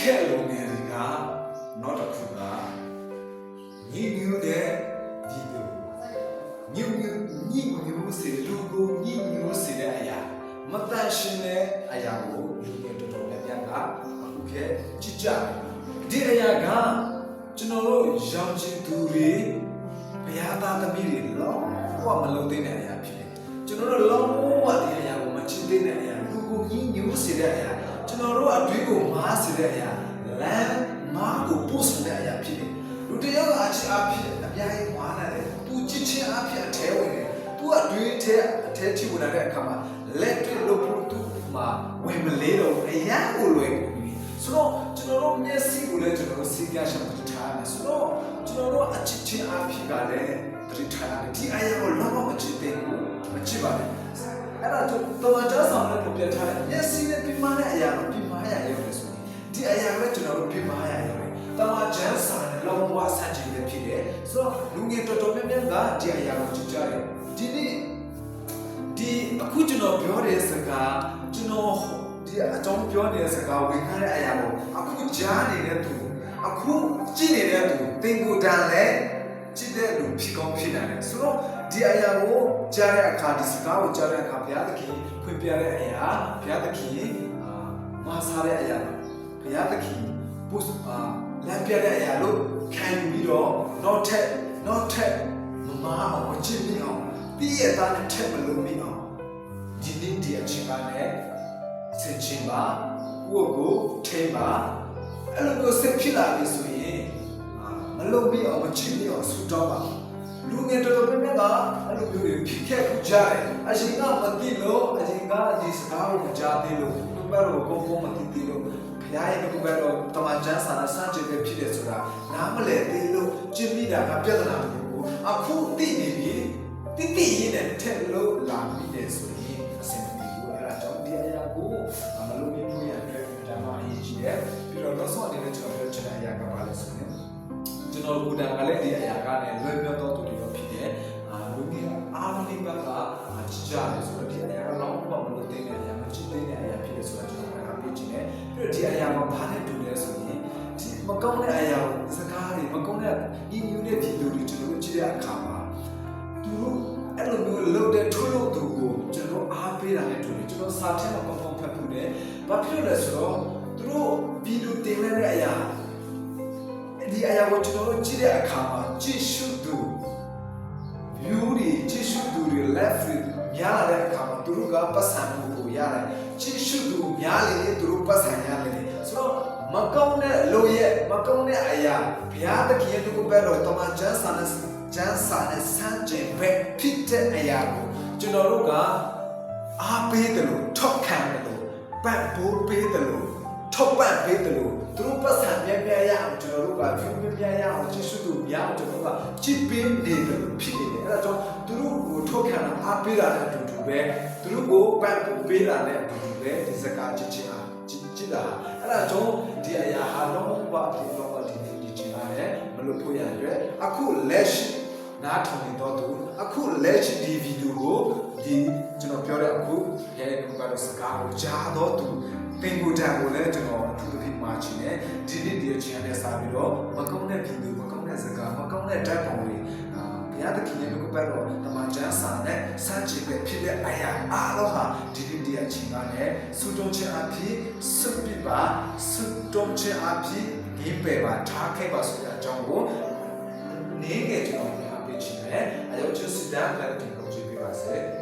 ခဲ့လုံးငယ်တွေကနောက်တစ်ခုကညီညွတ်တဲ့ဒီလိုညီညွတ်စေလူကိုညီညွတ်စေတဲ့အရာမတန်ရှင်းတဲ့အရာကိုလူငယ်တော်တော်များများကအခုခေတ်ကြည့်ကြဒီအရာကကျွန်တော်တို့ရောင်ချင်သူတွေဘုရားသားသမီးတွေလုံးဝမလုပ်သင့်တဲ့အရာဖြစ်တယ်ကျွန်တော်တို့လုံးဝဒီအရာကိုမချစ်သင့်တဲ့အရာလူကိုညီညွတ်စေတဲ့အရာကျွန်တော်တို့အတွေးကိုမားစေတဲ့အရာလမ်းမားကိုပို့စေတဲ့အရာဖြစ်တယ်လူတယောက်အချစ်အဖြစ်အများကြီးဝါနာတယ်သူချစ်ချင်းအဖြစ်အထဲဝင်တယ်သူအတွေးထဲထိဝင်လာတဲ့အခါမှာလက်တွေ့လို့ဖို့သူမှာဝင်မလေးတော့အရာကိုလွယ်ကုန်ပြီဆိုတော့ကျွန်တော်တို့မျက်စိကိုလည်းကျွန်တော်တို့စီးပြရှာမှထားမယ်ဆိုတော့ကျွန်တော်တို့အချစ်ချင်းအဖြစ်ကလည်းတတိထားတယ်ဒီအရာကိုလုံးဝမချစ်တဲ့ဘူးမချစ်ပါနဲ့အဲ့ဒါတော့ကျွန်တော်ဆောင်လည်းပြထားတယ်မျက်စိနဲ့ပြမတဲ့အရာတော့ပြမရရုံနဲ့ဆိုရင်ဒီအရာလည်းကျွန်တော်တို့ပြမရရုံနဲ့တမန်ကျမ်းစာနဲ့လုံးဝဆန့်ကျင်တဲ့ဖြစ်တယ်ဆိုတော့လူငယ်တော်တော်များများကဒီအရာကိုကြည့်ကြတယ်ဒီနေ့ဒီအခုကျွန်တော်ပြောတဲ့စကားကျွန်တော်ဒီအကြောင်းပြောနေတဲ့စကားဝင်ခဲ့တဲ့အရာကိုအခုကြားနေတဲ့သူအခုကြည့်နေတဲ့သူသင်ကိုယ်တန်လဲကြည့်တဲ့လူဖြစ်ကောင်းဖြစ်နိုင်တယ်ဆိုတော့ဒီအရာကိုကြားတဲ့အခါဒီစကားကိုကြားတဲ့အခါဘုရားသခင်ဖွင့်ပြတဲ့အရာဘုရားသခင်မာစားတဲ့အရာဘုရားသခင်ဘုရားလမ်းပြတဲ့အရာလို့ခံယူပြီးတော့နောက်ထပ်မမအောင်မချစ်မိအောင်ပြည့်ရတဲ့ထက်မလို့မိအောင်ဒီနေ့ဒီအချိန်ကလည်းစင်ချင်းပါကိုယ့်ကိုထိပါအဲ့လိုမျိုးဆက်ဖြစ်လာပြီဆိုရင်မလုပ်ပြီးအောင်မချစ်ပြီးအောင်ဆူတောင်းပါလူငယ်တော်တော်များများကအဲ့လိုမျိုးတွေဖြစ်ခဲ့ကြတယ်အရှင်ကမသိလို့အရှင်ကဒီစကားကိုကြားသေးလို့သူ့ဘက်တော့ကိုမသိသေးလို့ဘုရားရဲ့ဘုရားတော်တမန်ကျမ်းစာနဲ့စကြပဲဖြစ်တယ်ဆိုတာနားမလည်သေးလို့ကျင့်မိတာကပြဿနာတစ်ခုကိုအခုသိနေပြီတိရင်းနဲ့ထက်လို့လာပြီးတယ်ဆိုရင်အဆင်ပြေဘူးအဲ့ဒါကြောင့်ဒီအရာကိုမလုပ်ပြီးဖို့ရတဲ့ဓမ္မအရေးကြီးတယ်ပြီးတော့နောက်ဆုံးအနေနဲ့ကျွန်တော်ပြောချင်တဲ့အရာကဘာလဲဆိုရင်ကျွန်တော်ကိုယ်တိုင်ကလည်းဒီအရာကလည်းလွယ်ပြောတော့သူတွေရောဖြစ်တယ်လူငယ်အားလုံးလေးဘက်ကချစ်ကြတယ်ဆိုတော့ဒီအရာကလောင်းတော့မလို့သိနေတဲ့အရာမချစ်သိနေတဲ့အရာဖြစ်တယ်ဆိုတော့ကျွန်တော်ကပြောချင်တယ်ပြီးတော့ဒီအရာကဘာနဲ့တူလဲဆိုရင်ဒီမကောင်းတဲ့အရာကိုစကားတွေမကောင်းတဲ့ညီညွတ်တဲ့ဗီဒီယိုတွေကျွန်တော်ကြည့်တဲ့အခါမှာသူအဲ့လိုမျိုးလုပ်တဲ့ထိုးလို့သူကိုကျွန်တော်အားပေးတာနဲ့တူတယ်ကျွန်တော်စာထဲမှာပုံဖတ်ဖို့တယ်ဘာဖြစ်လို့လဲဆိုတော့သူတို့ဗီဒီယိုတင်နေတဲ့အရာဒီအရာကိုကျွန်တော်တို့ကြည့်တဲ့အခါမှာကြည့်ရှုသူ view တွေကြည့်ရှုသူတွေ left များလာတဲ့အခါမှာသူတို့ကပတ်စံမှုကိုရတယ်ကြည့်ရှုသူများလေသူတို့ပတ်စံရတယ်ဆိုတော့မကောင်းတဲ့လူရဲ့မကောင်းတဲ့အရာဘုရားသခင်ရဲ့သူကိုပဲတော့တမန်ကျမ်းစာနဲ့စမ်းကြင်ပဲဖြစ်တဲ့အရာကိုကျွန်တော်တို့ကအားပေးတယ်လို့ထောက်ခံတယ်လို့ပံ့ပိုးပေးတယ်လို့ထောက်ပံ့ပေးတယ်လို့သူတို့ပတ်စံမြဲရအောင်ကျွန်တော်တို့ကဖြူမြဲရအောင်ကြည့်ရှုသူများအောင်ကျွန်တော်တို့ကကြည့်ပေးနေတယ်လို့ဖြစ်နေတယ်အဲ့ဒါကြောင့်သူတို့ကိုထောက်ခံတာအားပေးတာနဲ့အတူတူပဲသူတို့ကိုပံ့ပိုးပေးတာနဲ့အတူတူပဲဒီစကားကြည့်တာအဲ့ဒါကြောင့်ဒီအရာဟာလုံးဝဒီချင်းရတယ်မလို့ဖို့ရတဲ့အခုလက်ရှိနားထောင်နေတော့သူအခုလက်ရှိဒီဗီဒီယိုကိုဒီကျွန်တော်ပြောတဲ့အခုရဲ့ဘုရားစကားကိုကြားတော့သူပင်ကိုတန်ကိုလည်းကျွန်တော်အထူးသဖြင့်မှာချင်တယ်ဒီနေ့ဒီအချိန်နဲ့စပြီးတော့မကောင်းတဲ့ဗီဒီယိုမကောင်းတဲ့စကားမကောင်းတဲ့ဓာတ်ပုံတွေဘုရားသခင်ရဲ့ဘုရားတော်တမန်ကျမ်းစာနဲ့စัจจิပဲဖြစ်တဲ့အရာအားလုံးဟာဒီနေ့ဒီအချိန်ကလည်းဆုတောင်းခြင်းအဖြစ်ဆုပြပါဆုတောင်းခြင်းအဖြစ်ဒီပေပါထားခဲ့ပါဆိုတဲ့အကြောင်းကိုနေငယ်ကျွန်တော်ပြချင်တယ်အဲကြောင့်စစ်တမ်းလည်းဒီကိုကြည့်ပြပါစေ